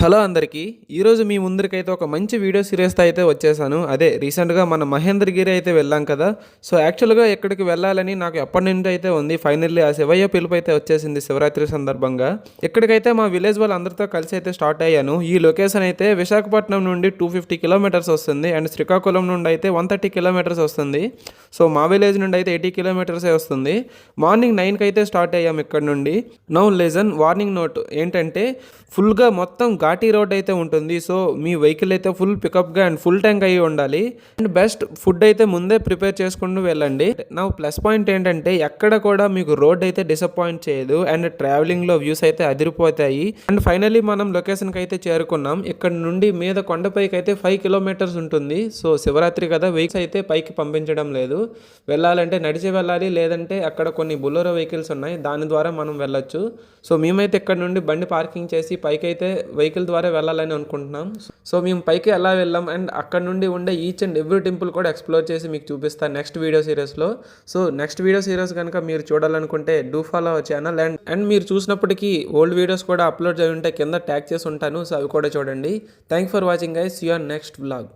Hello అందరికీ ఈరోజు మీ ముందరికైతే ఒక మంచి వీడియో సిరీస్తో అయితే వచ్చేసాను. అదే రీసెంట్గా మన మహేంద్రగిరి అయితే వెళ్ళాం కదా. సో యాక్చువల్గా ఎక్కడికి వెళ్ళాలని నాకు ఎప్పటి నుండి అయితే ఉంది. ఫైనల్లీ ఆ శివయ్య పిలుపు అయితే వచ్చేసింది శివరాత్రి సందర్భంగా. ఇక్కడికైతే మా విలేజ్ వాళ్ళందరితో కలిసి అయితే స్టార్ట్ అయ్యాను. ఈ లొకేషన్ అయితే విశాఖపట్నం నుండి 250 కిలోమీటర్స్ వస్తుంది అండ్ శ్రీకాకుళం నుండి అయితే 130 కిలోమీటర్స్ వస్తుంది. సో మా విలేజ్ నుండి అయితే 80 కిలోమీటర్సే వస్తుంది. మార్నింగ్ 9కి అయితే స్టార్ట్ అయ్యాము ఇక్కడ నుండి. నౌ లెజన్ వార్నింగ్ నోట్ ఏంటంటే ఫుల్గా మొత్తం ఘాటీ రోడ్ అయితే ఉంటుంది. సో మీ వెహికల్ అయితే ఫుల్ పికప్గా అండ్ ఫుల్ ట్యాంక్ అయ్యి ఉండాలి. అండ్ బెస్ట్ ఫుడ్ అయితే ముందే ప్రిపేర్ చేసుకుంటూ వెళ్ళండి. నా ప్లస్ పాయింట్ ఏంటంటే ఎక్కడ కూడా మీకు రోడ్ అయితే డిసప్పాయింట్ చేయదు అండ్ ట్రావెలింగ్లో వ్యూస్ అయితే అదిరిపోతాయి. అండ్ ఫైనలీ మనం లొకేషన్కి అయితే చేరుకున్నాం. ఇక్కడ నుండి మీద కొండపైకి అయితే 5 కిలోమీటర్స్ ఉంటుంది. సో శివరాత్రి కదా, వెహికల్స్ అయితే పైకి పంపించడం లేదు. వెళ్ళాలంటే నడిచి వెళ్ళాలి, లేదంటే అక్కడ కొన్ని బులోరో వెహికల్స్ ఉన్నాయి, దాని ద్వారా మనం వెళ్ళొచ్చు. సో మేమైతే ఇక్కడ నుండి బండి పార్కింగ్ చేసి పైకి అయితే వెహికల్ ద్వారా వెళ్ళాలని అనుకుంటున్నాం. సో మేము పైకి ఎలా వెళ్ళాం అండ్ అక్కడ నుండి ఉండే ఈచ్ అండ్ ఎవ్రీ టెంపుల్ కూడా ఎక్స్ప్లోర్ చేసి మీకు చూపిస్తాను నెక్స్ట్ వీడియో సిరీస్లో. సో నెక్స్ట్ వీడియో సిరీస్ కనుక మీరు చూడాలనుకుంటే do follow our channel. And మీరు చూసినప్పటికీ ఓల్డ్ వీడియోస్ కూడా అప్లోడ్ చేసి ఉంటే కింద ట్యాగ్ చేసి ఉంటాను. సో అవి కూడా చూడండి. Thank for watching guys. See you on next vlog.